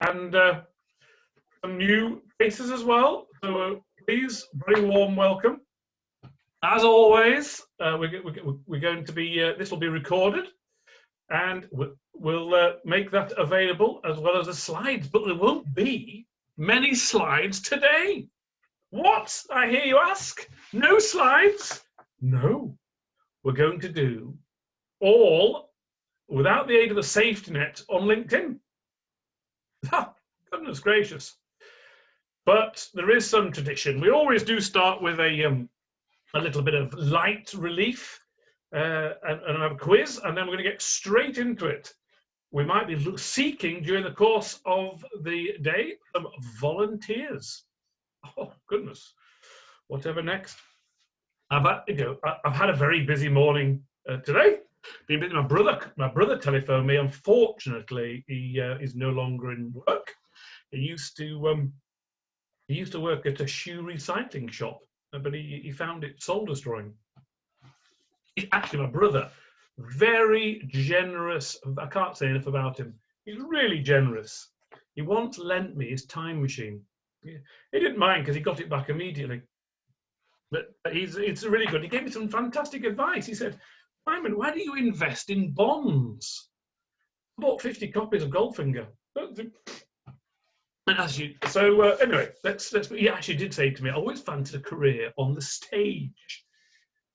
and some new faces as well. So please, very warm welcome. As always, we're going to be, this will be recorded, and we'll make that available as well as the slides, but there won't be many slides today. What, I hear you ask? No slides? No, we're going to do all without the aid of a safety net on LinkedIn. Goodness gracious. But there is some tradition. We always do start with a little bit of light relief and have a quiz, and then we're going to get straight into it. We might be seeking during the course of the day some volunteers. Oh goodness, whatever next. I've had a very busy morning today. Been busy. My brother telephoned me. Unfortunately, he is no longer in work. He used to work at a shoe recycling shop, but he found it soul destroying. Actually, my brother, very generous. I can't say enough about him. He's really generous. He once lent me his time machine. He didn't mind because he got it back immediately. But it's really good. He gave me some fantastic advice. He said, Simon, why do you invest in bonds? I bought 50 copies of Goldfinger. Anyway, he actually did say to me, I always fancied a career on the stage.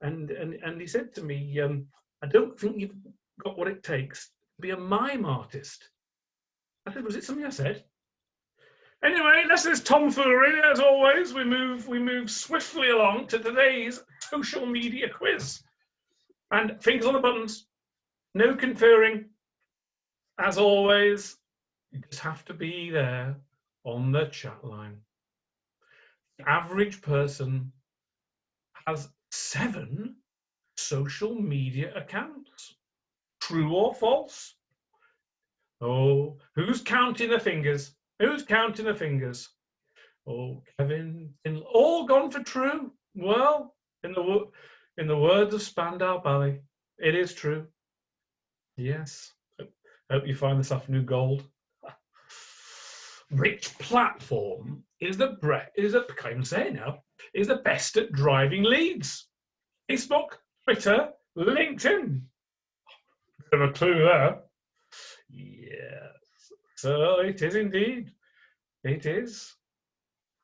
And he said to me, I don't think you've got what it takes to be a mime artist. I said, was it something I said? Anyway, this is tomfoolery. As always, we move swiftly along to today's social media quiz. And fingers on the buttons, no conferring. As always, you just have to be there on the chat line. The average person has 7 social media accounts. True or false? Oh, who's counting the fingers? Who's counting the fingers? Oh, Kevin, all gone for true. Well, in the words of Spandau Ballet, it is true. Yes. Hope you find this afternoon gold. Which platform is the best at driving leads? Facebook, Twitter, LinkedIn. Bit of a clue there. Yes. So it is indeed. It is.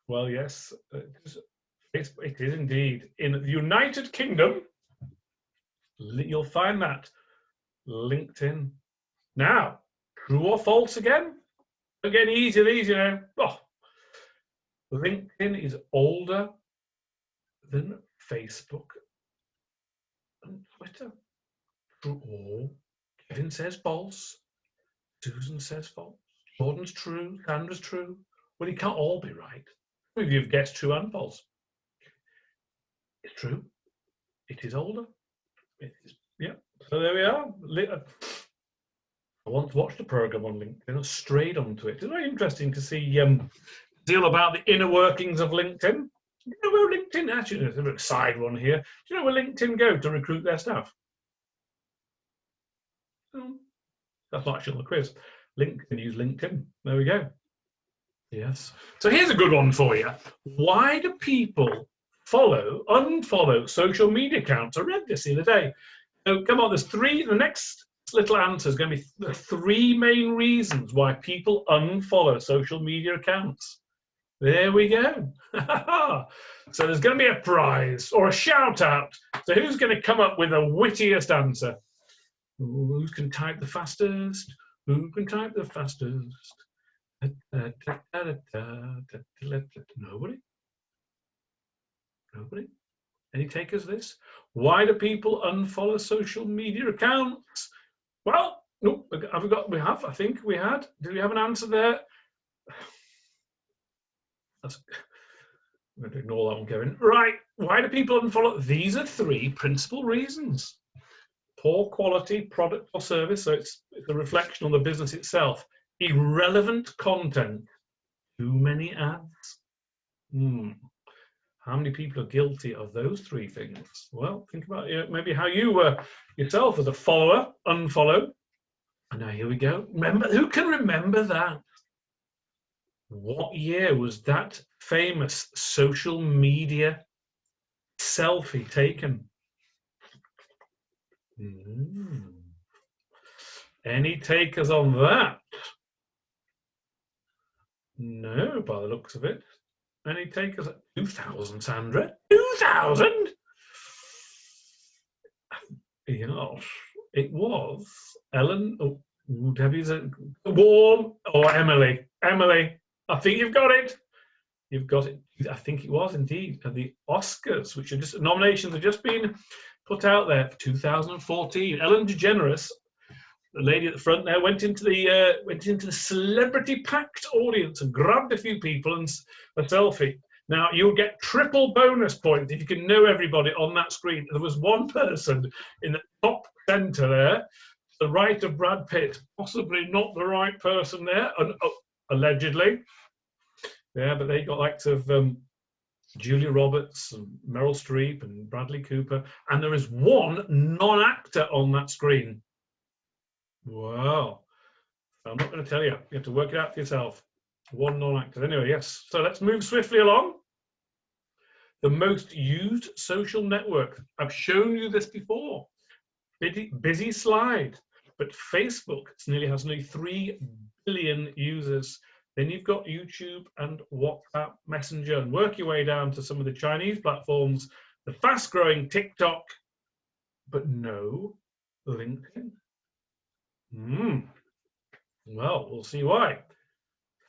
Well, yes, it is indeed. In the United Kingdom, you'll find that LinkedIn. Now, true or false again? Again, easier. Oh, LinkedIn is older than Facebook and Twitter. True or Kevin says false. Susan says false. Gordon's true. Sandra's true. Well, it can't all be right. Some of you have guessed true and false. It's true. It is older. It is. Yeah. So there we are. I once watched a program on LinkedIn. I strayed onto it. It's very interesting to see all about the inner workings of LinkedIn. You know where LinkedIn actually is? A side one here. Do you know where LinkedIn go to recruit their staff? That's not actually on the quiz. LinkedIn use LinkedIn. There we go. Yes. So here's a good one for you. Why do people unfollow social media accounts? I read this the other day. So come on, there's 3. The next little answer is going to be the 3 main reasons why people unfollow social media accounts. There we go. So there's going to be a prize or a shout out. So who's going to come up with the wittiest answer? Who can type the fastest? Who can type the fastest? Nobody? Nobody? Any takers this? Why do people unfollow social media accounts? Well, no, I think we had. Do we have an answer there? I'm going to ignore that one, Kevin. Right, why do people unfollow? These are 3 principal reasons. Poor quality product or service, so it's a reflection on the business itself. Irrelevant content. Too many ads. How many people are guilty of those 3 things? Well, think about maybe how you were yourself as a follower, unfollow. And now here we go. Remember, who can remember that? What year was that famous social media selfie taken? Any takers on that? No, by the looks of it. Any takers at 2000, Sandra? 2000? Yes, it was Ellen. Oh, Debbie's Warm or Emily. Emily, I think you've got it. You've got it. I think it was indeed the Oscars, which are just nominations have just been put out there for 2014. Ellen DeGeneres, the lady at the front there, went into the celebrity-packed audience and grabbed a few people and a selfie. Now you'll get triple bonus points if you can know everybody on that screen. There was one person in the top centre there, to the right of Brad Pitt, possibly not the right person there, allegedly. Yeah, but they got likes of Julia Roberts and Meryl Streep and Bradley Cooper, and there is one non-actor on that screen. Wow. I'm not going to tell you. You have to work it out for yourself. One non-actor. Anyway, yes. So let's move swiftly along. The most used social network. I've shown you this before. Busy slide. But Facebook has nearly 3 billion users. Then you've got YouTube and WhatsApp Messenger, and work your way down to some of the Chinese platforms, the fast-growing TikTok, but no LinkedIn. Well, we'll see why.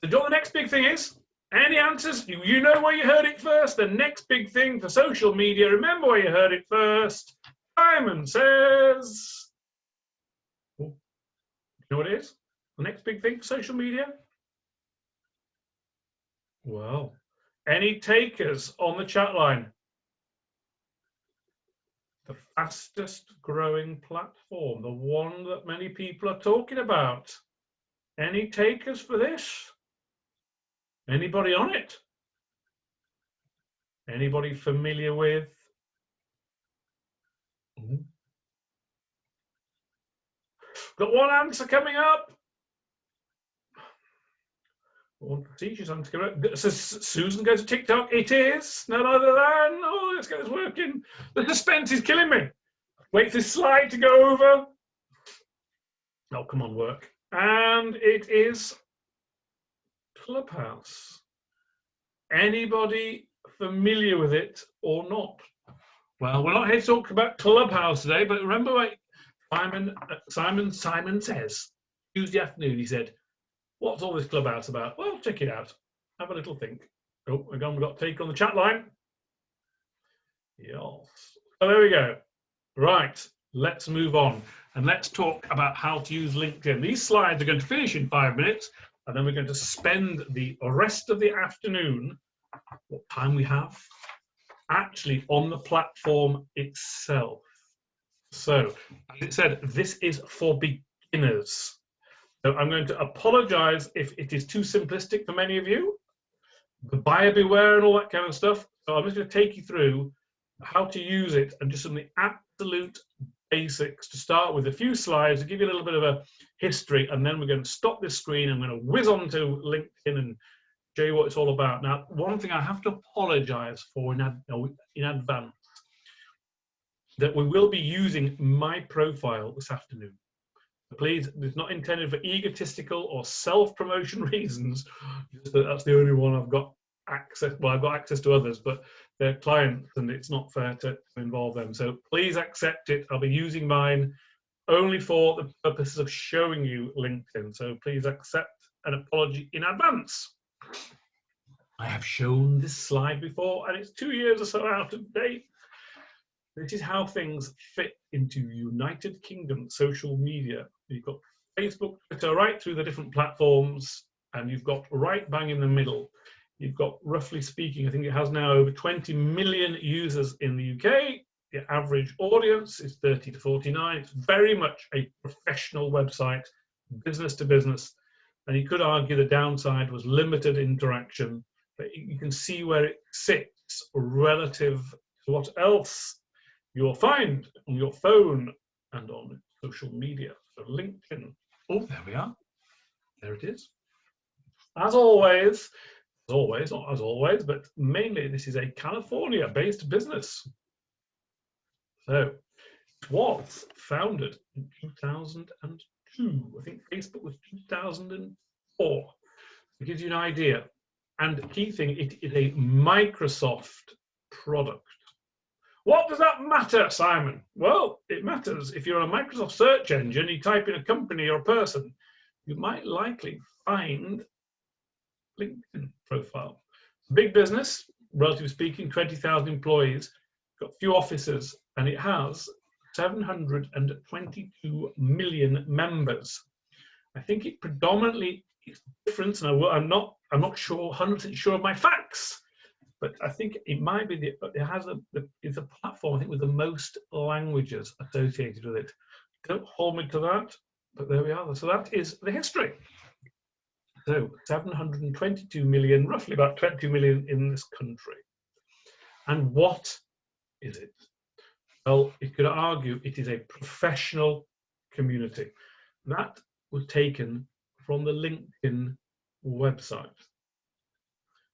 So, John, the next big thing is, any answers? You know where you heard it first. The next big thing for social media, remember where you heard it first. Simon says, you know what it is? The next big thing for social media? Well, any takers on the chat line? The fastest growing platform, the one that many people are talking about. Any takers for this? Anybody on it? Anybody familiar with? Got one answer coming up. One procedures answer coming up. Says Susan goes to TikTok. It is none other than, oh, let's get this working. The suspense is killing me. Wait for this slide to go over. Oh, come on, work. And it is Clubhouse. Anybody familiar with it or not? Well, we're not here to talk about Clubhouse today, but remember what Simon says. Tuesday afternoon, he said, what's all this Clubhouse about? Well, check it out. Have a little think. Oh, again, we've got to take on the chat line. Yes. So there we go. Right, let's move on. And let's talk about how to use LinkedIn. These slides are going to finish in 5 minutes, and then we're going to spend the rest of the afternoon, what time we have, actually on the platform itself. So, as it said, this is for beginners. So I'm going to apologize if it is too simplistic for many of you, the buyer beware and all that kind of stuff. So I'm just going to take you through how to use it and just some of the absolute basics to start with. A few slides to give you a little bit of a history, and then we're going to stop this screen. I'm going to whiz on to LinkedIn and show you what it's all about. Now, one thing I have to apologize for in advance, that we will be using my profile this afternoon. Please, it's not intended for egotistical or self-promotion reasons. Just that that's the only one I've got access. Well, I've got access to others, but they're clients, and it's not fair to involve them. So please accept it. I'll be using mine only for the purposes of showing you LinkedIn. So please accept an apology in advance. I have shown this slide before, and it's 2 years or so out of date. This is how things fit into United Kingdom social media. You've got Facebook, Twitter, right through the different platforms, and you've got right bang in the middle. You've got, roughly speaking, I think it has now over 20 million users in the UK. The average audience is 30 to 49. It's very much a professional website, business to business. And you could argue the downside was limited interaction, but you can see where it sits relative to what else you'll find on your phone and on social media. So LinkedIn. Oh, there we are. There it is. as always, not as always, but mainly this is a California-based business. So it was founded in 2002. I think Facebook was 2004. It gives you an idea. And the key thing, it is a Microsoft product. What does that matter, Simon? Well, it matters. If you're a Microsoft search engine, you type in a company or a person, you might likely find LinkedIn profile. Big business, relatively speaking, 20,000 employees, got a few offices, and it has 722 million members. I think it predominantly is different, and I'm not sure 100% sure of my facts, but I think it might be it's a platform I think with the most languages associated with it. Don't hold me to that, but there we are. So that is the history. So 722 million, roughly about 20 million in this country. And what is it? Well, you could argue it is a professional community. That was taken from the LinkedIn website.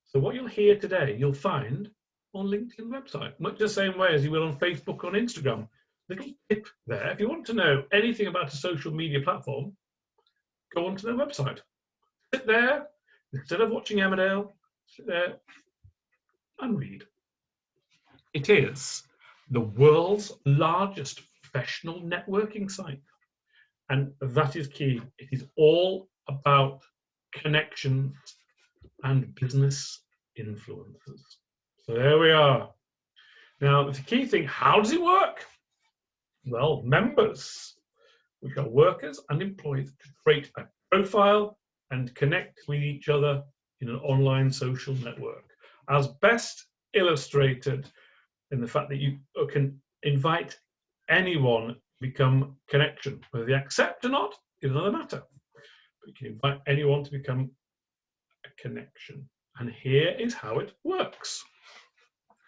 So what you'll hear today, you'll find on LinkedIn website, much the same way as you will on Facebook or on Instagram. Little tip there, if you want to know anything about a social media platform, go onto their website. Sit there, instead of watching Emmerdale, sit there and read. It is the world's largest professional networking site. And that is key. It is all about connections and business influences. So there we are. Now, the key thing, how does it work? Well, members, which are workers and employees, create a profile and connect with each other in an online social network, as best illustrated in the fact that you can invite anyone to become connection. Whether they accept or not is another matter. But you can invite anyone to become a connection. And here is how it works.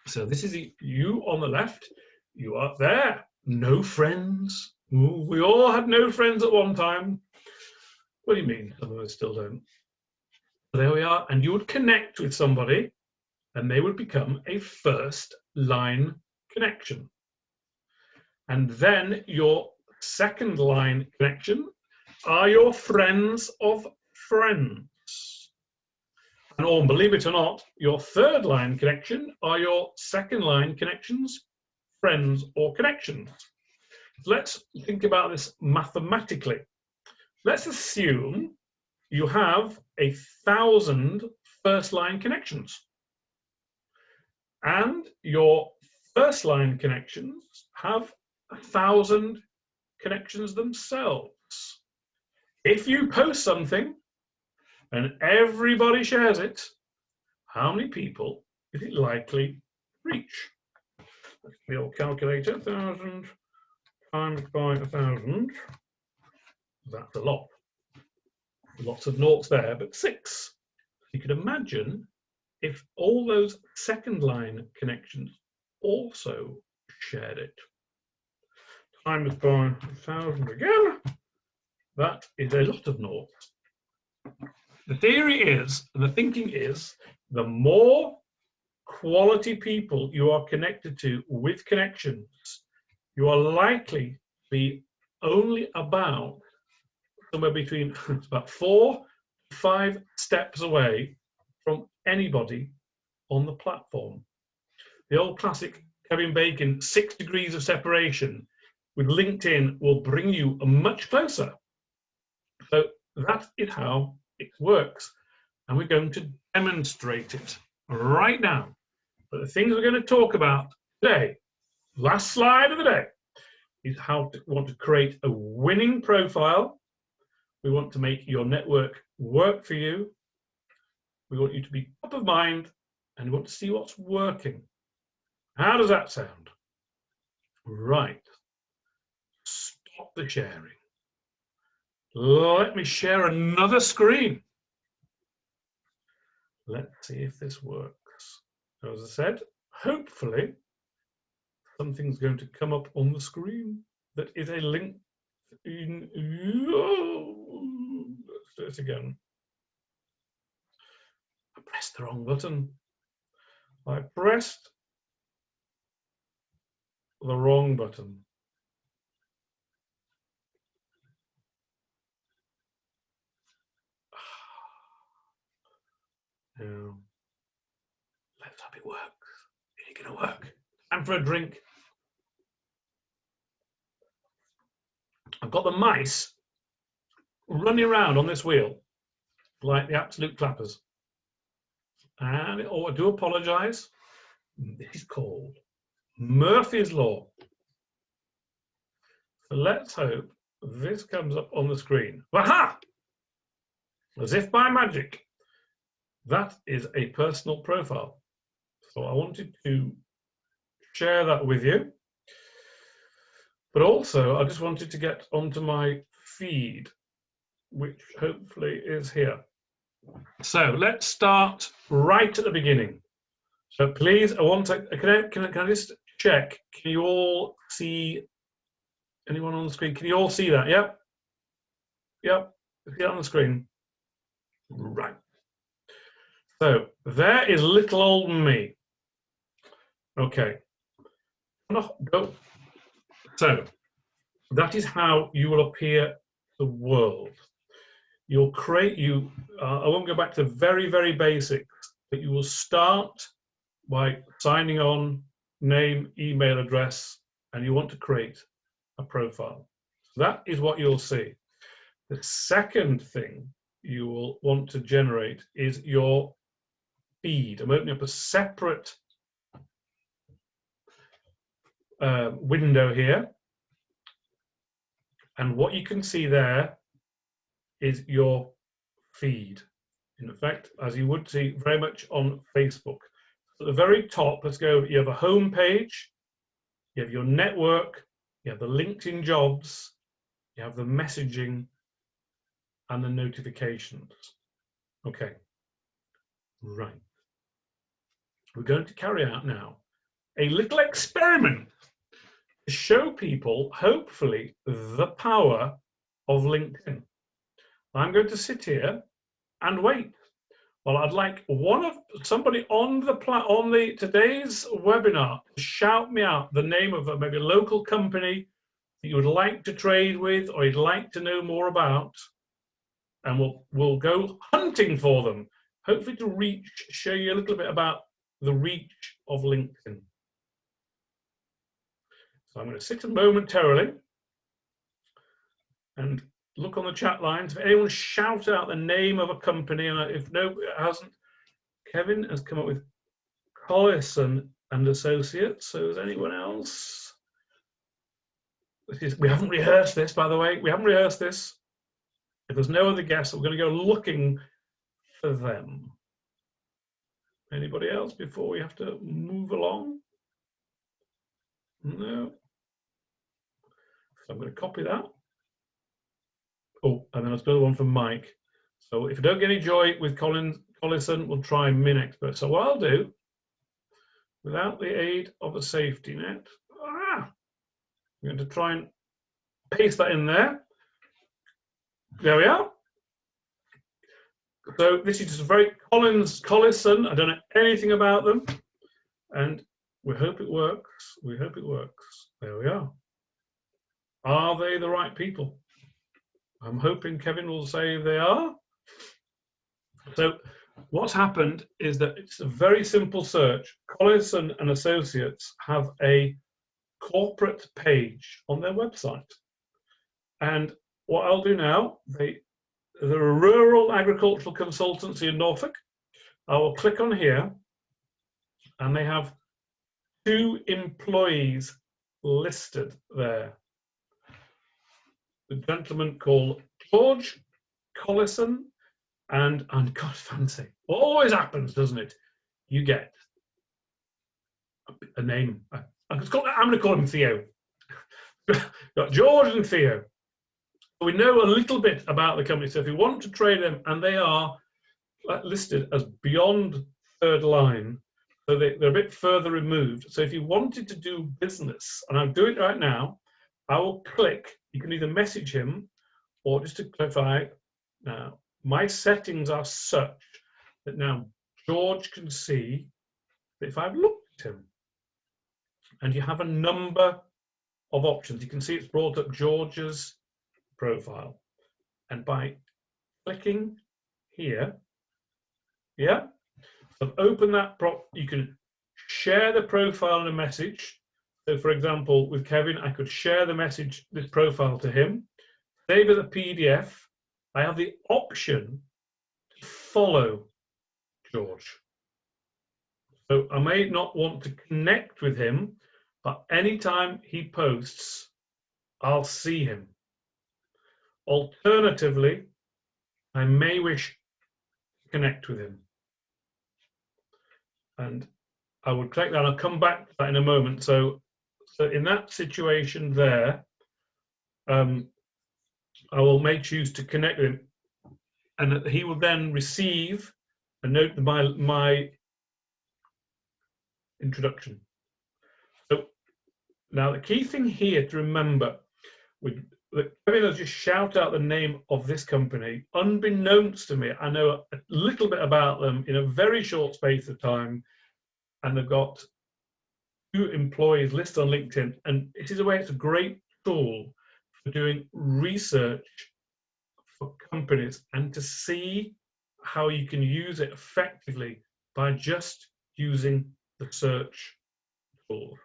So this is you on the left. You are there. No friends. Ooh, we all had no friends at one time. What do you mean? Some of us still don't. There we are. And you would connect with somebody and they would become a first line connection. And then your second line connection are your friends of friends. And or believe it or not, your third line connection are your second line connections, friends or connections. Let's think about this mathematically. Let's assume you have 1,000 first line connections. And your first line connections have 1,000 connections themselves. If you post something and everybody shares it, how many people is it likely reach? Let's the old calculator, 1,000 times by 1,000. That's a lot. Lots of noughts there, but 6. You could imagine if all those second line connections also shared it. Times by 1,000 again. That is a lot of noughts. The theory is, the thinking is, the more quality people you are connected to with connections, you are likely to be only about somewhere between about 4 to 5 steps away from anybody on the platform. The old classic Kevin Bacon 6 degrees of separation with LinkedIn will bring you much closer. So that is how it works. And we're going to demonstrate it right now. But the things we're going to talk about today, last slide of the day, is how to want to create a winning profile. We want to make your network work for you. We want you to be top of mind and we want to see what's working. How does that sound? Right. Stop the sharing. Let me share another screen. Let's see if this works. As I said, hopefully something's going to come up on the screen that is a link in. Oh, let's do it again. pressed the wrong button. I pressed the wrong button. Now, let's hope it works. Is it going to work? Time for a drink. I've got the mice running around on this wheel like the absolute clappers. And I do apologise. This is called Murphy's Law. So let's hope this comes up on the screen. Aha! As if by magic. That is a personal profile. So I wanted to share that with you. But also, I just wanted to get onto my feed, which hopefully is here. So let's start right at the beginning. So please, I want to, can I just check, can you all see, anyone on the screen, can you all see that? Yep. Yep, see it on the screen. Right. So there is little old me. Okay. Go. So that is how you will appear the world. You'll create, I won't go back to very, very basics, but you will start by signing on, name, email address, and you want to create a profile. So that is what you'll see. The second thing you will want to generate is your feed. I'm opening up a separate window here. And what you can see there is your feed. In effect, as you would see very much on Facebook. At the very top, let's go, you have a home page, you have your network, you have the LinkedIn jobs, you have the messaging, and the notifications. Okay, right. We're going to carry out now a little experiment to show people, hopefully, the power of LinkedIn. I'm going to sit here and wait. Well, I'd like somebody on the today's webinar to shout me out the name of maybe a local company that you would like to trade with or you'd like to know more about, and we'll go hunting for them. Hopefully to show you a little bit about the reach of LinkedIn. So I'm going to sit momentarily and look on the chat lines. If anyone shout out the name of a company, and if no, it hasn't, Kevin has come up with Collison and Associates. So is anyone else? We haven't rehearsed this, by the way. We haven't rehearsed this. If there's no other guests, we're going to go looking for them. Anybody else before we have to move along? No. So I'm going to copy that. Oh, and then let's go to one from Mike. So if you don't get any joy with Collison, we'll try MinExpert. So what I'll do, without the aid of a safety net, I'm going to try and paste that in there. There we are. So this is just very Collison. I don't know anything about them, and we hope it works. We hope it works. There we are. Are they the right people? I'm hoping Kevin will say they are. So what's happened is that it's a very simple search. Collison and Associates have a corporate page on their website. And what I'll do now, they're a rural agricultural consultancy in Norfolk. I will click on here, and they have 2 employees listed there. The gentleman called George Collison, and God, fancy. Always happens, doesn't it? You get a name. I'm going to call him Theo. Got George and Theo. We know a little bit about the company. So if you want to trade them, and they are listed as beyond third line, so they're a bit further removed. So if you wanted to do business, and I'll do it right now, I will click. You can either message him, or just to clarify, now my settings are such that now George can see that if I've looked at him, and you have a number of options, you can see it's brought up George's profile. And by clicking here, yeah, so open that you can share the profile in a message. So for example, with Kevin, I could share the message, this profile to him, save as a PDF. I have the option to follow George. So I may not want to connect with him, but anytime he posts, I'll see him. Alternatively, I may wish to connect with him. And I would click that. I'll come back to that in a moment. So in that situation there, I may choose to connect with him, and he will then receive a note of my introduction. So now the key thing here to remember, Kevin has just shout out the name of this company. Unbeknownst to me, I know a little bit about them in a very short space of time, and they've got 2 employees listed on LinkedIn. And it is it's a great tool for doing research for companies and to see how you can use it effectively by just using the search tools.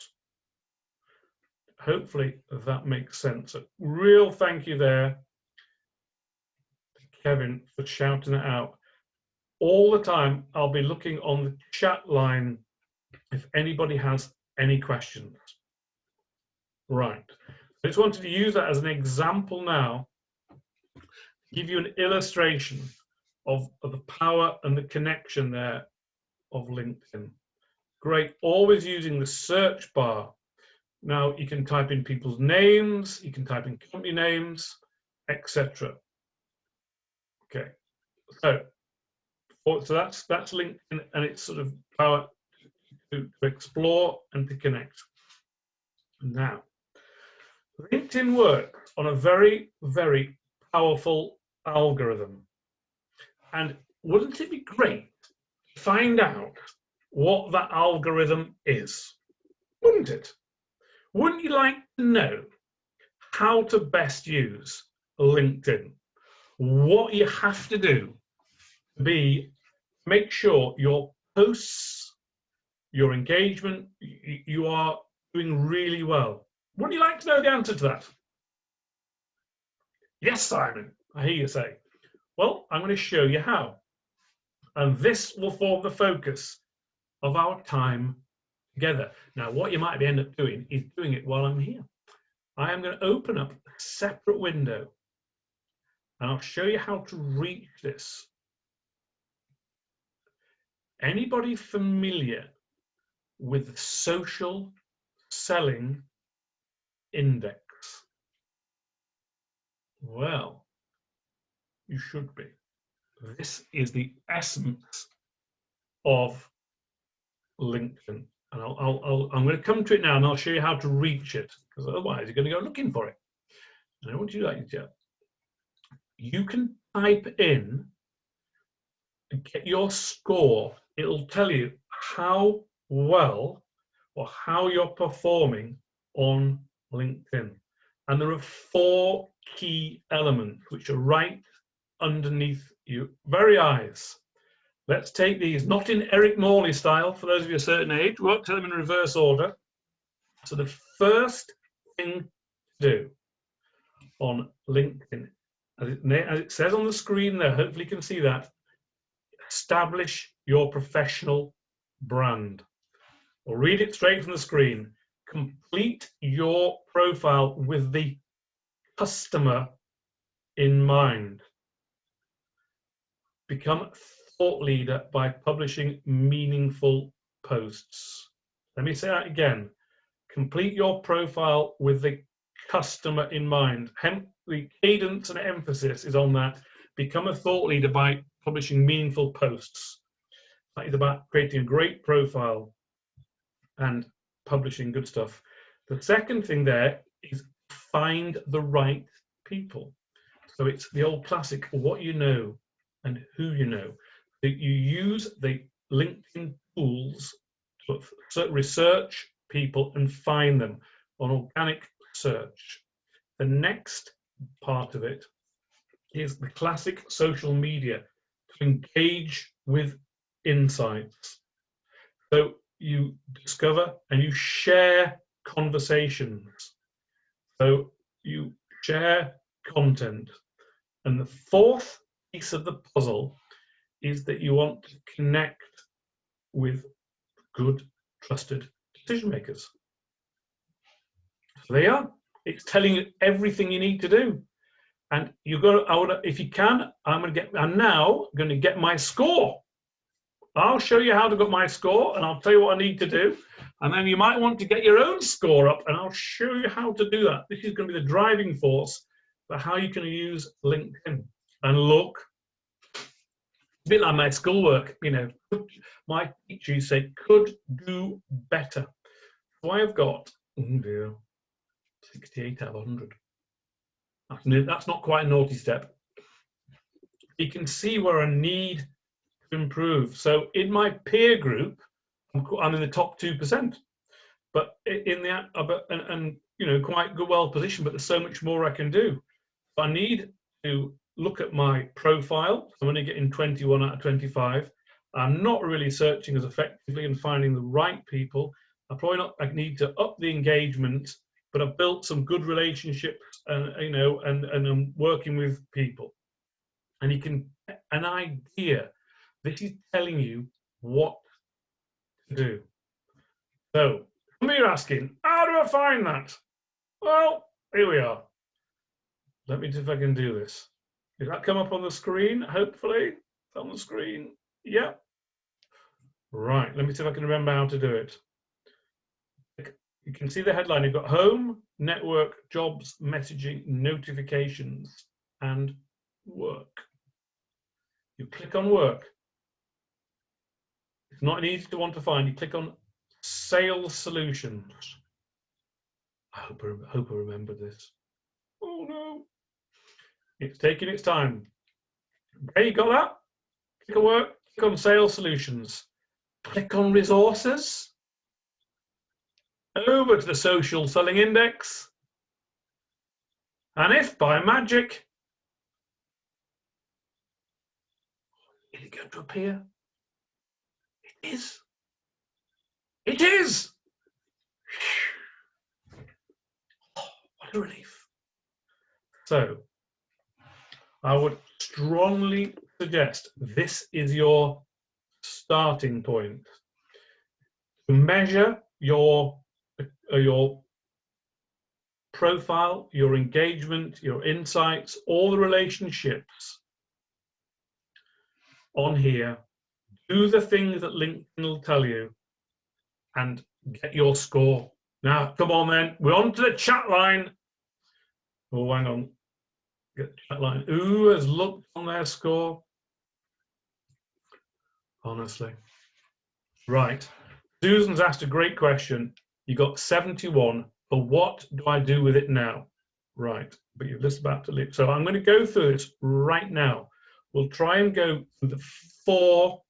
Hopefully that makes sense. A real thank you there to Kevin for shouting it out. All the time, I'll be looking on the chat line if anybody has any questions. Right. I just wanted to use that as an example now, give you an illustration of the power and the connection there of LinkedIn. Great. Always using the search bar. Now you can type in people's names, you can type in company names, etc. Okay, so that's LinkedIn and its sort of power to explore and to connect. Now, LinkedIn works on a very, very powerful algorithm. And wouldn't it be great to find out what that algorithm is? Wouldn't it? Wouldn't you like to know how to best use LinkedIn? What you have to do to make sure your posts, your engagement, you are doing really well. Wouldn't you like to know the answer to that? Yes, Simon, I hear you say. Well, I'm going to show you how. And this will form the focus of our time together. Now, what you might end up doing is doing it while I'm here. I am going to open up a separate window and I'll show you how to reach this. Anybody familiar with the social selling index? Well, you should be. This is the essence of LinkedIn. And I'm going to come to it now and I'll show you how to reach it, because otherwise you're going to go looking for it. And I want you to like it. You can type in and get your score. It'll tell you how well or how you're performing on LinkedIn. And there are 4 key elements which are right underneath your very eyes. Let's take these, not in Eric Morley style, for those of you a certain age. We won't tell them in reverse order. So the first thing to do on LinkedIn, as it says on the screen there, hopefully you can see that, establish your professional brand. Or read it straight from the screen. Complete your profile with the customer in mind. Become a thought leader by publishing meaningful posts. Let me say that again. Complete your profile with the customer in mind. The cadence and emphasis is on that. Become a thought leader by publishing meaningful posts. That is about creating a great profile and publishing good stuff. The second thing there is find the right people. So it's the old classic, what you know and who you know. You use the LinkedIn tools to research people and find them on organic search. The next part of it is the classic social media to engage with insights. So you discover and you share conversations. So you share content. And the fourth piece of the puzzle is that you want to connect with good, trusted decision makers. So there you are. It's telling you everything you need to do. And you've got, if you can, I'm now going to get my score. I'll show you how to get my score, and I'll tell you what I need to do. And then you might want to get your own score up, and I'll show you how to do that. This is going to be the driving force for how you can use LinkedIn. And look, a bit like my schoolwork, you know, my teacher used to say, could do better. So I've got, oh dear, 68 out of 100. That's not quite a naughty step. You can see where I need to improve. So in my peer group, I'm in the top 2%, but in the and you know, quite good, well positioned. But there's so much more I can do. So I need to look at my profile. I'm only getting 21 out of 25. I'm not really searching as effectively and finding the right people. I need to up the engagement, but I've built some good relationships, you know, and I'm working with people. And you can an idea. This is telling you what to do. So, some of you are asking, how do I find that? Well, here we are. Let me see if I can do this. Did that come up on the screen? Hopefully, it's on the screen. Yeah. Right. Let me see if I can remember how to do it. You can see the headline. You've got home, network, jobs, messaging, notifications, and work. You click on work. It's not an easy one to find. You click on sales solutions. I hope I remember this. Oh no. It's taking its time. Okay, you got that? Click on work, click on sales solutions. Click on resources. Over to the social selling index. And if by magic, is it going to appear? It is. It is. Oh, what a relief. So, I would strongly suggest this is your starting point. To measure your profile, your engagement, your insights, all the relationships on here. Do the things that LinkedIn will tell you and get your score. Now, come on then, we're on to the chat line. Oh, hang on. Get the chat line. Who has looked on their score? Honestly. Right. Susan's asked a great question. You got 71, but what do I do with it now? Right, but you're just about to leave. So I'm going to go through this right now. We'll try and go through the 4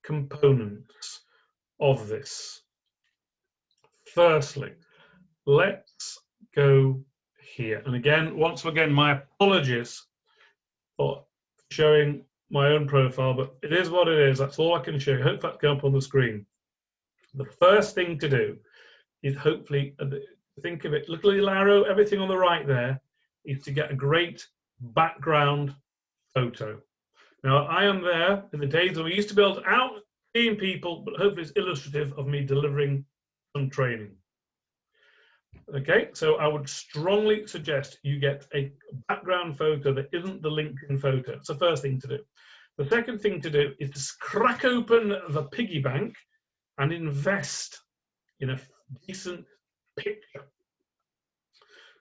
components of this. Firstly, let's go here. And again, once again, my apologies for showing my own profile, but it is what it is. That's all I can show you. Hope that's going up on the screen. The first thing to do is hopefully think of it, look at the little arrow, everything on the right there, is to get a great background photo. Now, I am there in the days when we used to be able to out seeing people, but hopefully it's illustrative of me delivering some training. Okay, so I would strongly suggest you get a background photo that isn't the LinkedIn photo. It's the first thing to do. The second thing to do is to crack open the piggy bank and invest in a decent picture.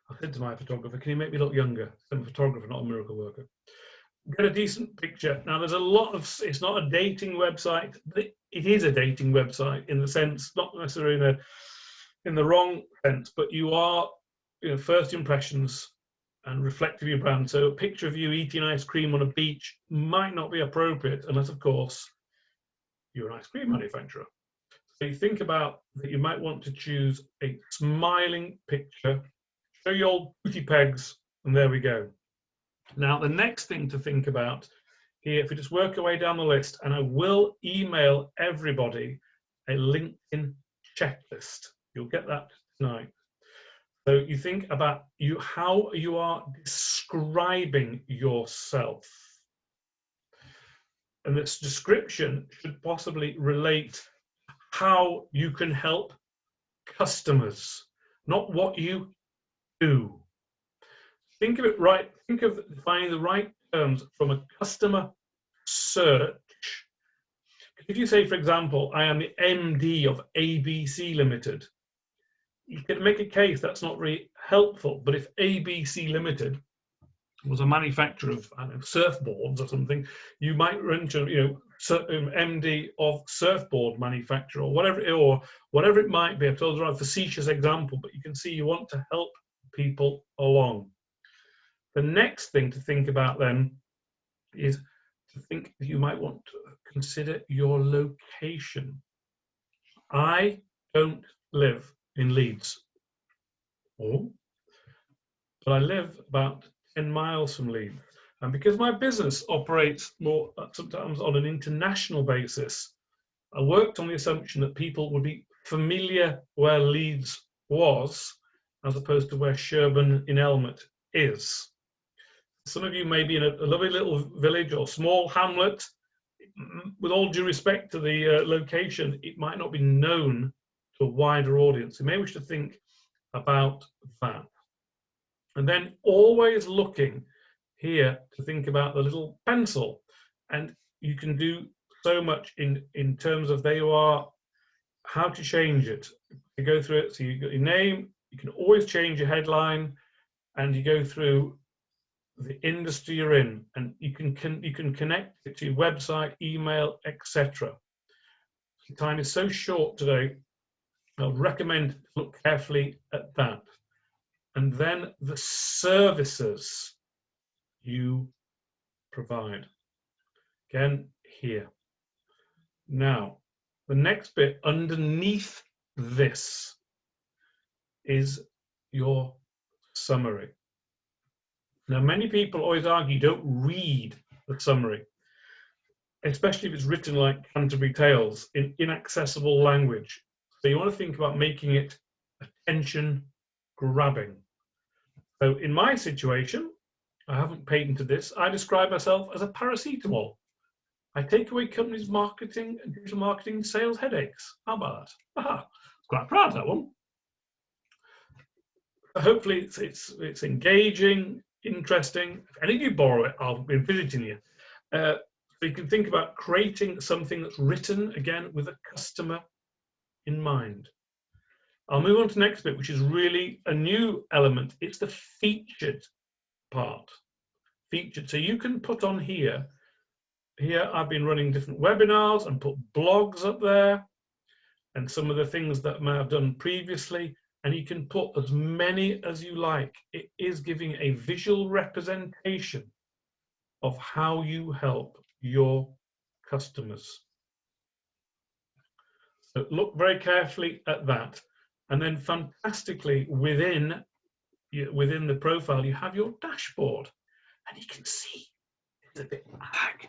I said to my photographer, can you make me look younger? I'm a photographer, not a miracle worker. Get a decent picture. Now, there's a lot of, it's not a dating website, but it is a dating website in the sense, not necessarily in the wrong sense, but you are, you know, first impressions and reflective of your brand. So a picture of you eating ice cream on a beach might not be appropriate unless, of course, you're an ice cream manufacturer. So you think about that you might want to choose a smiling picture, show your old booty pegs, and there we go. Now, the next thing to think about here, if we just work our way down the list, and I will email everybody a LinkedIn checklist. You'll get that tonight. So you think about how you are describing yourself. And this description should possibly relate how you can help customers, not what you do. Think of it right, think of finding the right terms from a customer search. If you say, for example, I am the MD of ABC Limited, you can make a case that's not really helpful. But if ABC Limited was a manufacturer of surfboards or something, you might run to, MD of surfboard manufacturer or whatever it might be. I've told you a facetious example, but you can see you want to help people along. The next thing to think about then is to think that you might want to consider your location. I don't live in Leeds, but I live about 10 miles from Leeds. And because my business operates more sometimes on an international basis, I worked on the assumption that people would be familiar where Leeds was, as opposed to where Sherburn in Elmet is. Some of you may be in a lovely little village or small hamlet. With all due respect to the location, it might not be known to a wider audience. You may wish to think about that. And then always looking here to think about the little pencil. And you can do so much in terms of there you are, how to change it. You go through it, so you've got your name, you can always change your headline, and you go through the industry you're in, and you can connect it to your website, email, etc. Time is so short today, I'll recommend to look carefully at that. And then the services you provide. Again, here. Now, the next bit underneath this is your summary. Now, many people always argue don't read the summary, especially if it's written like Canterbury Tales in inaccessible language. So you want to think about making it attention grabbing. So in my situation, I haven't patented this, I describe myself as a paracetamol. I take away companies' marketing and digital marketing sales headaches. How about that? Aha, quite proud of that one. Hopefully it's engaging, interesting. If any of you borrow it, I'll be visiting you. So you can think about creating something that's written, again, with a customer in mind. I'll move on to the next bit, which is really a new element. It's the featured part. Featured. So you can put on here, I've been running different webinars and put blogs up there and some of the things that I may have done previously. And you can put as many as you like. It is giving a visual representation of how you help your customers. So look very carefully at that. And then fantastically within the profile, you have your dashboard. And you can see, it's a bit lag.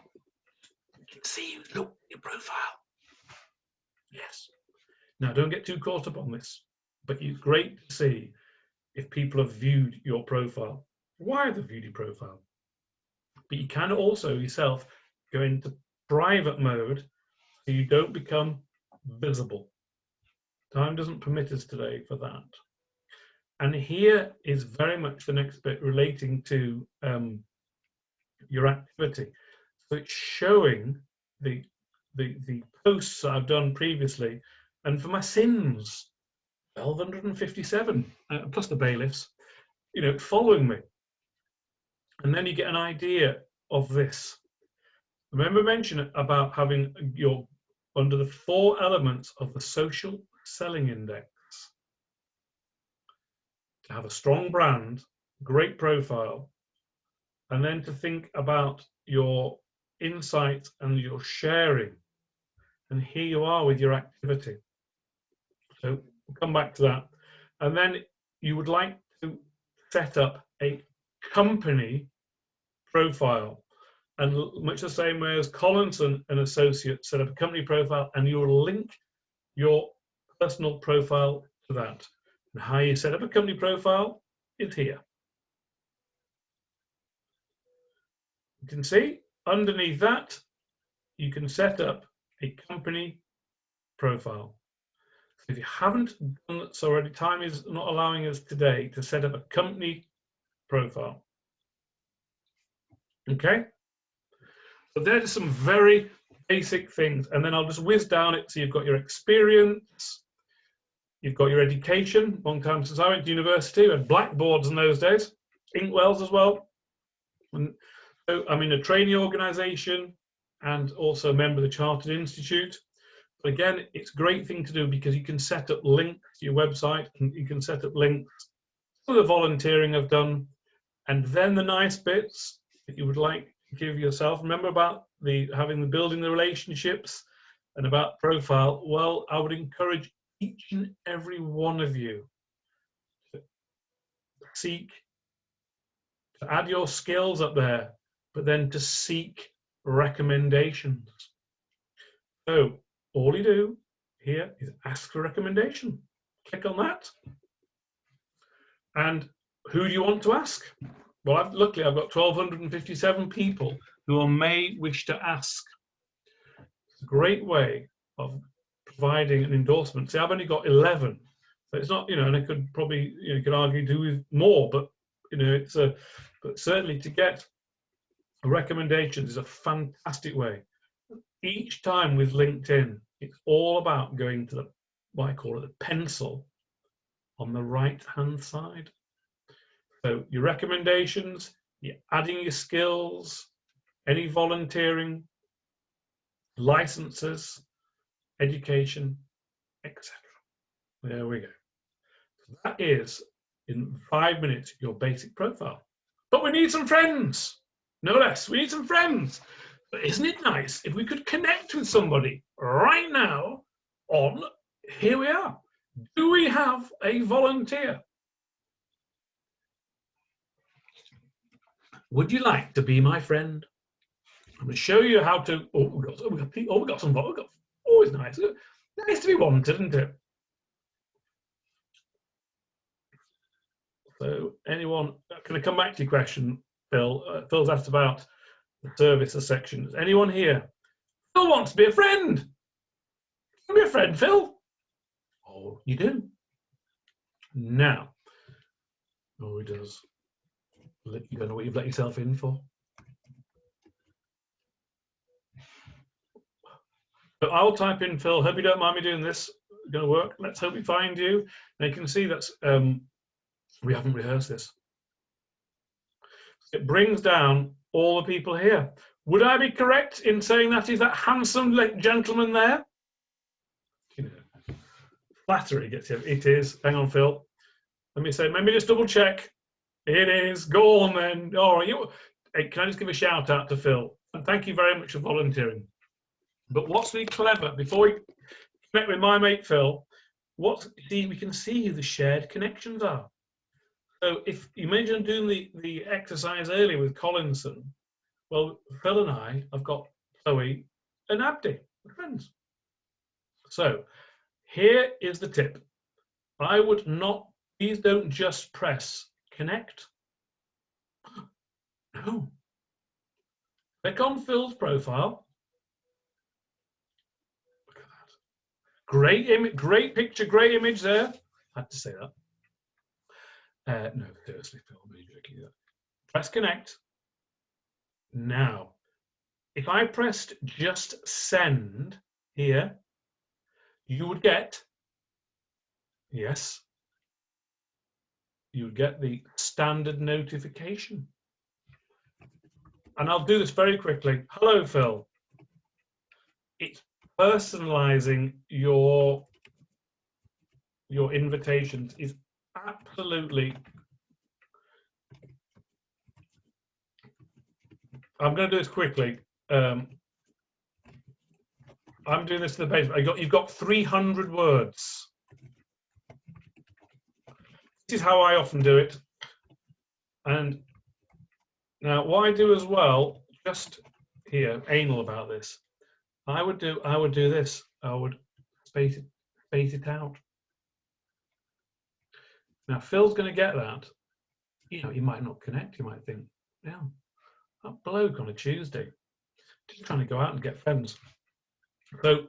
You can see, look, your profile. Yes. Now, don't get too caught up on this, but it's great to see if people have viewed your profile, why they've viewed your profile. But you can also yourself go into private mode so you don't become visible. Time doesn't permit us today for that. And here is very much the next bit relating to your activity. So it's showing the posts I've done previously, and for my sins, 1,257 plus the bailiffs, following me. And then you get an idea of this. Remember I mentioned about having under the 4 elements of the social selling index. To have a strong brand, great profile, and then to think about your insights and your sharing. and here you are with your activity. So we'll come back to that. And then you would like to set up a company profile. And much the same way as Collinson and Associates set up a company profile, and you will link your personal profile to that. And how you set up a company profile is here. You can see underneath that, you can set up a company profile. So if you haven't done so already, time is not allowing us today to set up a company profile. Okay? So there's some very basic things, and then I'll just whiz down it. So you've got your experience, you've got your education. Long time since I went to university, we had blackboards in those days, inkwells as well. And so I'm in a training organisation and also a member of the Chartered Institute. But again, it's a great thing to do because you can set up links to your website, and you can set up links to the volunteering I've done, and then the nice bits that you would like to give yourself. Remember about having the building the relationships and about profile. Well, I would encourage each and every one of you to seek to add your skills up there, but then to seek recommendations. So all you do here is ask for a recommendation. Click on that. And who do you want to ask? Well, luckily I've got 1,257 people who I may wish to ask. It's a great way of providing an endorsement. See, I've only got 11. So it's not, and I could probably, you could argue do with more, but, it's but certainly to get recommendations is a fantastic way. Each time with LinkedIn, it's all about going to what I call it, the pencil on the right-hand side. So your recommendations, you're adding your skills, any volunteering, licenses, education, etc. There we go. So that is, in 5 minutes, your basic profile. But we need some friends, no less. We need some friends. But isn't it nice if we could connect with somebody right now on, here we are. Do we have a volunteer? Would you like to be my friend? I'm going to show you how to. We got some. Always nice. Nice to be wanted, isn't it? So, anyone? Can I come back to your question, Phil? Phil's asked about the services sections. Anyone here? Phil wants to be a friend. Can you be a friend, Phil? Oh, you do. Now, oh, he does. You don't know what you've let yourself in for. So I'll type in Phil. Hope you don't mind me doing this. It's going to work. Let's hope we find you. Now you can see that's we haven't rehearsed this. It brings down all the people here. Would I be correct in saying that is that handsome gentleman there? Flattery gets you. It is. Hang on, Phil. Let me just double check. It is. Go on then. All right. Hey, can I just give a shout out to Phil? And thank you very much for volunteering. But what's really clever, before we connect with my mate Phil, we can see who the shared connections are. So if you mentioned doing the exercise earlier with Collinson, well, Phil and I have got Chloe and Abdi, friends. So here is the tip. I would not, please don't just press connect. No. Click on Phil's profile. Look at that. Great image, great picture, great image there. I had to say that. No, seriously, Phil, press connect. Now, if I pressed just send here, you would get, yes, you would get the standard notification. And I'll do this very quickly. Hello, Phil. It's personalizing your invitations is absolutely. I'm going to do this quickly. I'm doing this to the page. You've got 300 words. This is how I often do it. And now what I do as well, just here, anal about this, I would do this. I would space it out. Now Phil's going to get that. You know, he might not connect. He might think, yeah, that bloke on a Tuesday, just trying to go out and get friends. So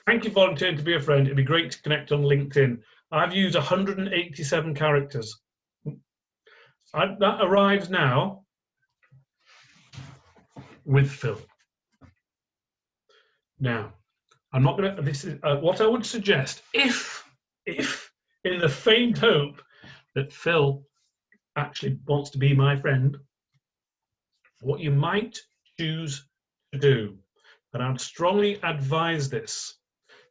thank you for volunteering to be a friend. It'd be great to connect on LinkedIn. I've used 187 characters. That arrives now with Phil. Now, I'm not going to, this is what I would suggest, if in the faint hope that Phil actually wants to be my friend, what you might choose to do, and I'd strongly advise this,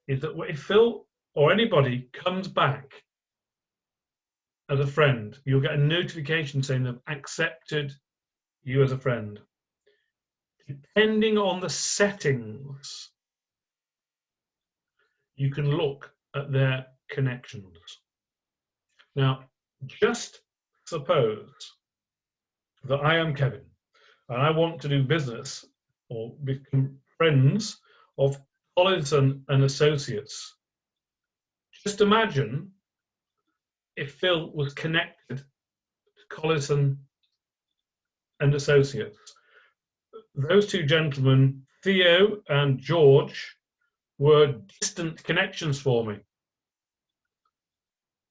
is that if Phil or anybody comes back as a friend, you'll get a notification saying they've accepted you as a friend. Depending on the settings, you can look at their connections. Now, just suppose that I am Kevin and I want to do business or become friends of Collison and Associates. Just imagine if Phil was connected to Collison and Associates. Those two gentlemen, Theo and George, were distant connections for me.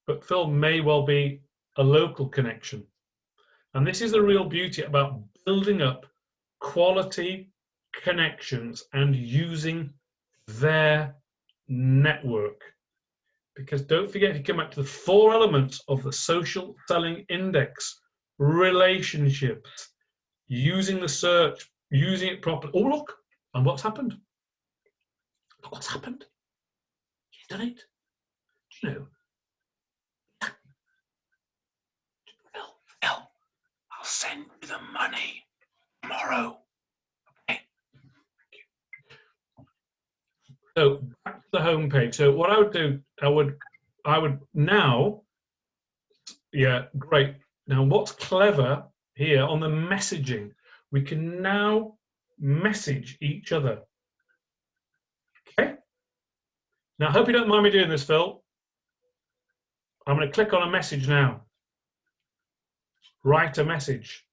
But Phil may well be a local connection. And this is the real beauty about building up quality connections and using their network. Because don't forget, if you come back to the 4 elements of the social selling index, relationships, using the search, using it properly. Oh, look, and what's happened? Look what's happened. He's done it. Do you know? Phil, I'll send you the money tomorrow. Okay. Thank you. So back to the home page. So what I would do, I would now, yeah, great. Now what's clever here on the messaging, we can now message each other. Okay. Now I hope you don't mind me doing this, Phil. I'm going to click on a message now. Write a message.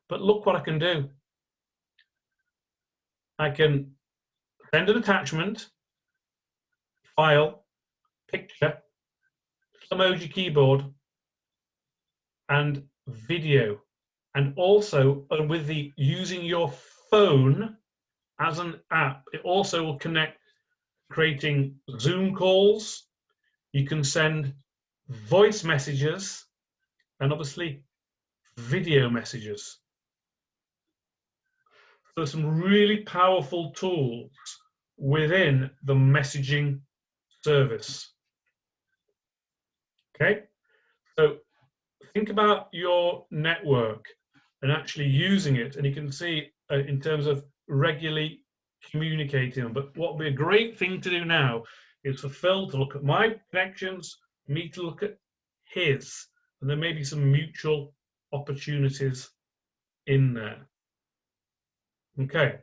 But look what I can do. I can send an attachment, file, picture, emoji keyboard, and video. And also with the using your phone as an app, it also will connect, creating Zoom calls. You can send voice messages and obviously video messages. So there's some really powerful tools within the messaging service. Okay, so think about your network and actually using it, and you can see in terms of regularly communicating. But what would be a great thing to do now is for Phil to look at my connections, me to look at his, and there may be some mutual opportunities in there. Okay.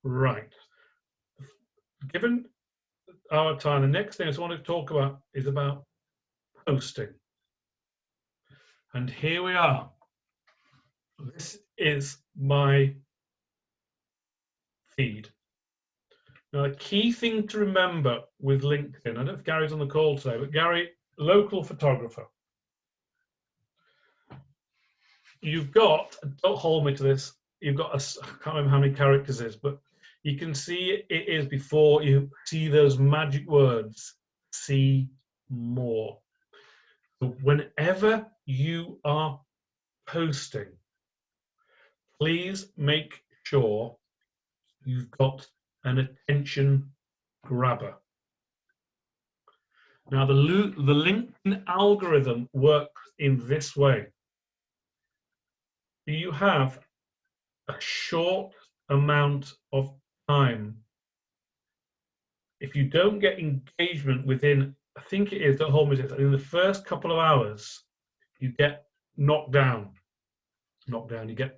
Right. Given our time, the next thing I want to talk about is about posting. And here we are. This is my feed. Now, the key thing to remember with LinkedIn, I don't know if Gary's on the call today, but Gary, local photographer. You've got, don't hold me to this, you've got, I can't remember how many characters it is, but you can see it is before you see those magic words, see more. So whenever you are posting, please make sure you've got an attention grabber. Now the LinkedIn algorithm works in this way. You have a short amount of time. If you don't get engagement within, I think it is the whole message, in the first couple of hours, you get knocked down. You get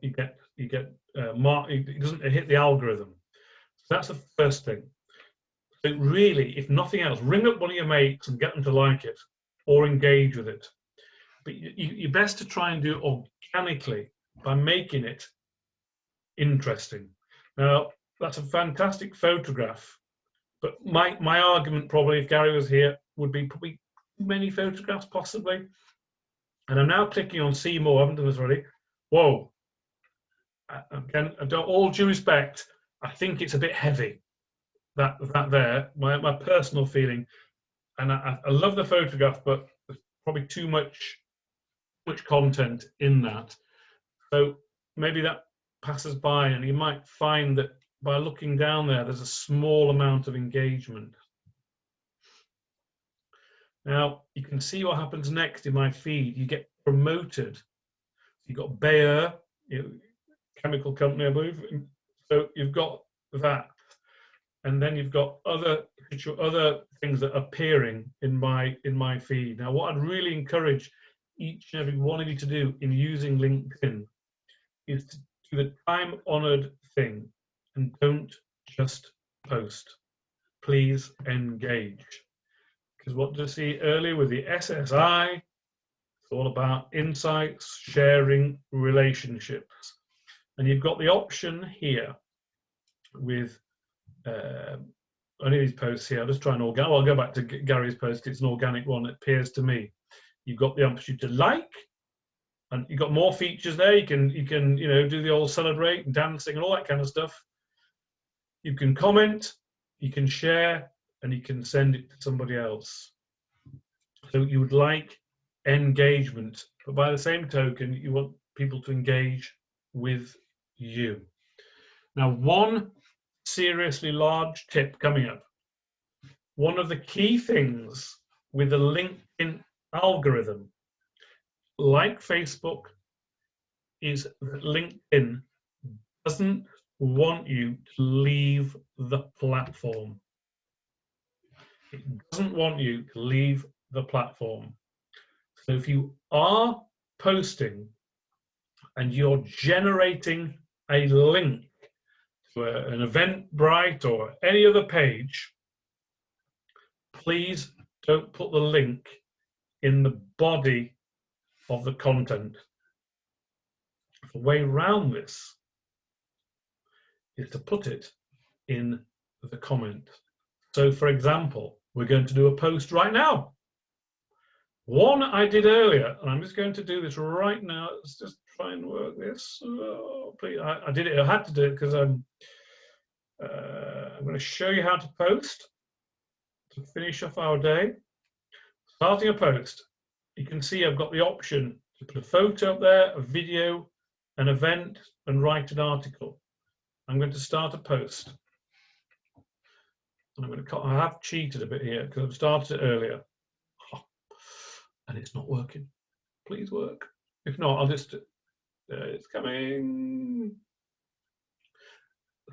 it doesn't hit the algorithm. So that's the first thing. So really, if nothing else, ring up one of your mates and get them to like it or engage with it. But you're best to try and do it organically by making it interesting. Now, that's a fantastic photograph, but my argument probably, if Gary was here, would be probably too many photographs possibly. And I'm now clicking on see more. I haven't done this already. Whoa. Again, all due respect, I think it's a bit heavy. That there, my personal feeling, and I love the photograph, but there's probably too much content in that. So maybe that passes by, and you might find that by looking down there, there's a small amount of engagement. Now you can see what happens next in my feed. You get promoted. You've got Bayer, chemical company, I believe. So you've got that, and then you've got other things that are appearing in my feed. Now, what I'd really encourage each and every one of you to do in using LinkedIn is to do the time-honored thing and don't just post. Please engage. Because what did I see earlier with the SSI? It's all about insights, sharing, relationships. And you've got the option here with only these posts here. I'll just try and organic. I'll go back to Gary's post. It's an organic one, it appears to me. You've got the option to like, and you've got more features there. You can do the old celebrate and dancing and all that kind of stuff. You can comment, you can share, and you can send it to somebody else. So you would like engagement, but by the same token, you want people to engage with you. Now, one seriously large tip coming up. One of the key things with the LinkedIn algorithm, like Facebook, is that LinkedIn doesn't want you to leave the platform. It doesn't want you to leave the platform. So if you are posting and you're generating a link to an Eventbrite or any other page, please don't put the link in the body of the content. The way around this is to put it in the comment. So, for example, we're going to do a post right now. One I did earlier, and I'm just going to do this right now. Let's just try and work this. Oh, please. I did it. I had to do it because I'm going to show you how to post to finish off our day. Starting a post, you can see I've got the option to put a photo up there, a video, an event, and write an article. I'm going to start a post. And I have cheated a bit here because I've started it earlier. And it's not working. Please work. If not, I'll just, it's coming.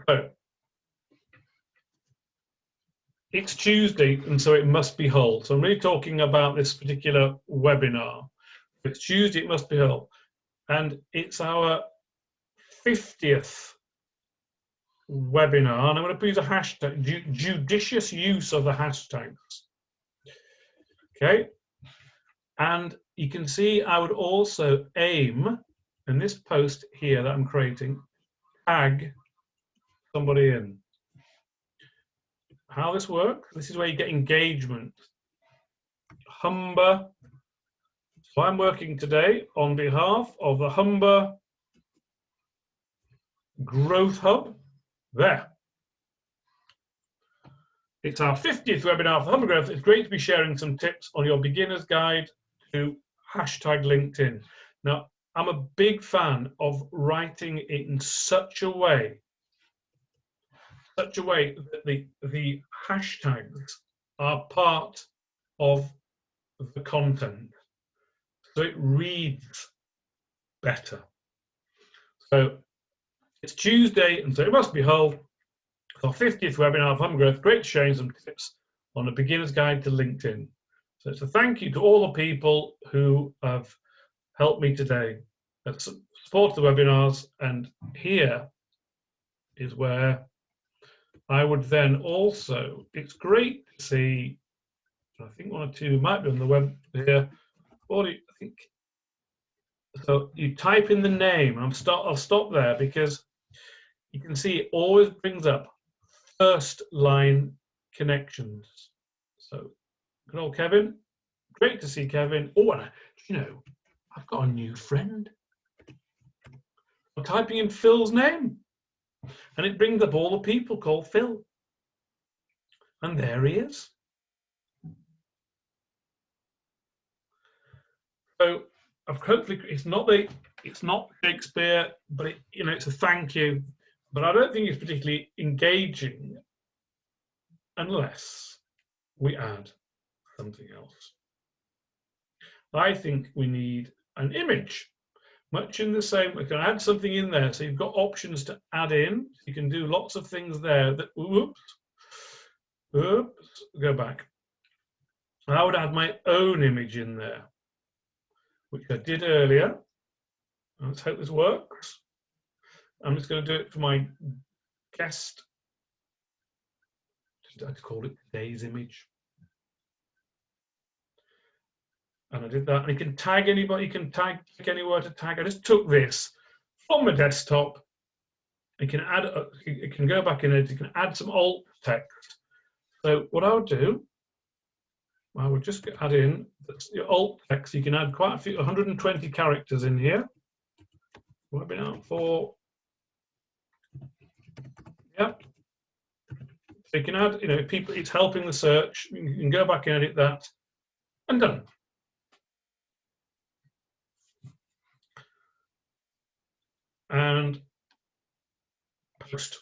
So, it's Tuesday, and so it must be Hull. So I'm really talking about this particular webinar. If it's Tuesday, it must be Hull. And it's our 50th webinar, and I'm going to use a hashtag, judicious use of the hashtags. Okay. And you can see I would also aim in this post here that I'm creating, tag somebody in. How this works, this is where you get engagement. Humber. So I'm working today on behalf of the Humber Growth Hub. There. It's our 50th webinar for Humber Growth. It's great to be sharing some tips on your beginner's guide to hashtag LinkedIn. Now, I'm a big fan of writing it in such a way that the hashtags are part of the content, so it reads better. So It's Tuesday, and so it must be whole. Our 50th webinar of Hum Growth, great sharing some tips on a beginner's guide to LinkedIn. So it's a thank you to all the people who have helped me today, that support the webinars, and here is where I would then also, it's great to see, I think one or two might be on the web here, or I think, so you type in the name, and I'll stop there because you can see it always brings up first line connections. So good old Kevin, great to see Kevin. Oh, and you know, I've got a new friend. I'm typing in Phil's name, and it brings up all the people called Phil. And there he is. So hopefully it's not Shakespeare, but it's a thank you. But I don't think it's particularly engaging unless we add something else. I think we need an image, much in the same. We can add something in there, so you've got options to add in. You can do lots of things there. That oops, go back. I would add my own image in there, which I did earlier. Let's hope this works. I'm just going to do it for my guest. I'd call it today's image. And I did that. And you can tag anybody, you can tag anywhere to tag. I just took this from my desktop. You can add, you can go back in it, you can add some alt text. So what I would do, I would just add in your alt text. You can add quite a few, 120 characters in here. What have been out for? Yep. So you can add, people, it's helping the search. You can go back and edit that, and done. And post.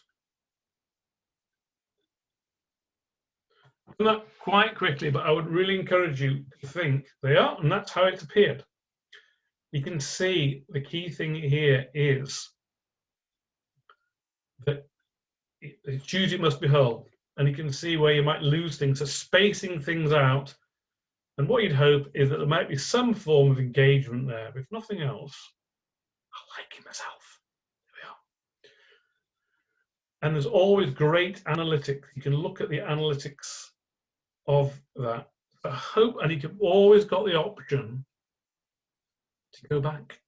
Done that quite quickly, but I would really encourage you to think they are, and that's how it's appeared. You can see the key thing here is that choose it must be whole, and you can see where you might lose things, so spacing things out. And what you'd hope is that there might be some form of engagement there, but if nothing else, I like it myself. There we are. And there's always great analytics. You can look at the analytics of that. I hope, and you've always got the option to go back,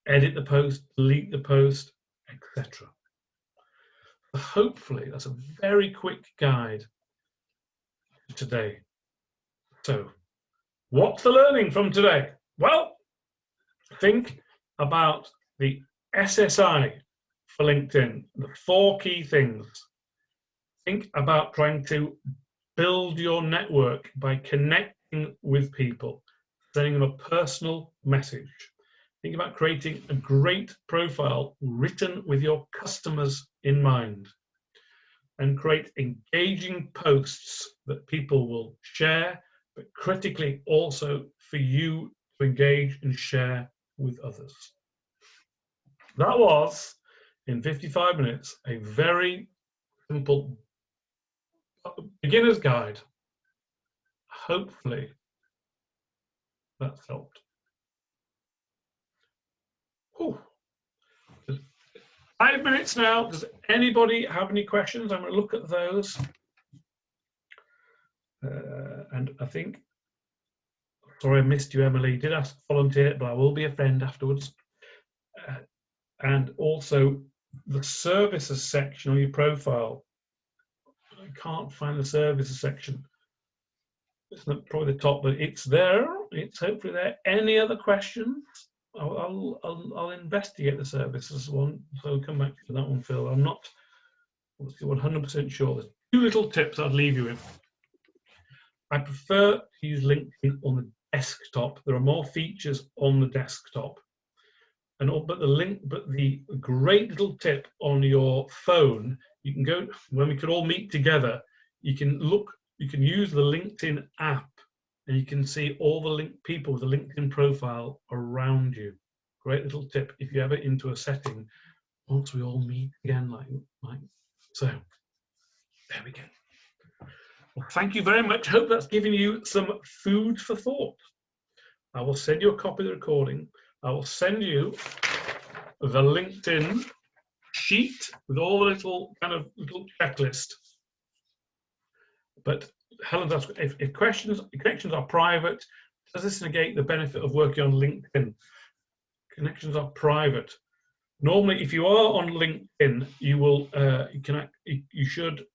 edit the post, delete the post, etc. Hopefully, that's a very quick guide today. So, what's the learning from today? Well, think about the SSI for LinkedIn, the 4 key things. Think about trying to build your network by connecting with people, sending them a personal message. Think about creating a great profile written with your customers in mind, and create engaging posts that people will share, but critically also for you to engage and share with others. That was, in 55 minutes, a very simple beginner's guide. Hopefully that's helped. Whew. 5 minutes now. Does anybody have any questions? I'm going to look at those. And I think, sorry I missed you, Emily. Did ask to volunteer, but I will be a friend afterwards. And also the services section on your profile. I can't find the services section. It's not probably the top, but it's there. It's hopefully there. Any other questions? I'll investigate the services one, so come back to that one, Phil. I'm not 100% sure. There's 2 little tips I'd leave you with. I prefer to use LinkedIn on the desktop. There are more features on the desktop, but the great little tip on your phone. You can go when we could all meet together. You can use the LinkedIn app, and you can see all the people with a LinkedIn profile around you. Great little tip if you ever into a setting once we all meet again, like so. There we go. Well, thank you very much. Hope that's given you some food for thought. I will send you a copy of the recording. I will send you the LinkedIn sheet with all the little checklist. But Helen's asked, if connections are private, does this negate the benefit of working on LinkedIn? Connections are private. Normally, if you are on LinkedIn, you will you should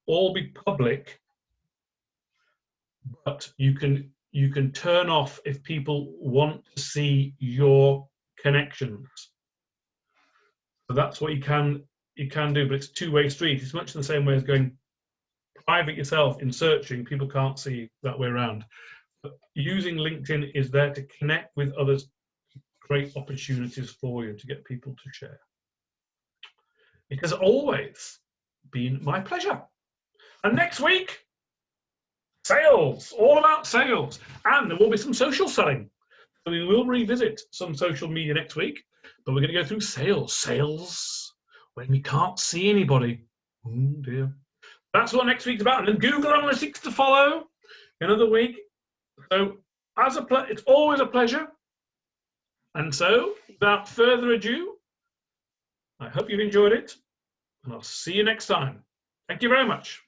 all be public, but you can turn off if people want to see your connections. So that's what you can do, but it's a two-way street. It's much in the same way as going private yourself in searching. People can't see that way around. But using LinkedIn is there to connect with others, create opportunities for you to get people to share. It has always been my pleasure. And next week, sales, all about sales. And there will be some social selling. So we will revisit some social media next week, but we're going to go through sales. Sales when we can't see anybody. Oh dear. That's what next week's about. And then Google Analytics to follow another week. So it's always a pleasure. And so, without further ado, I hope you've enjoyed it, and I'll see you next time. Thank you very much.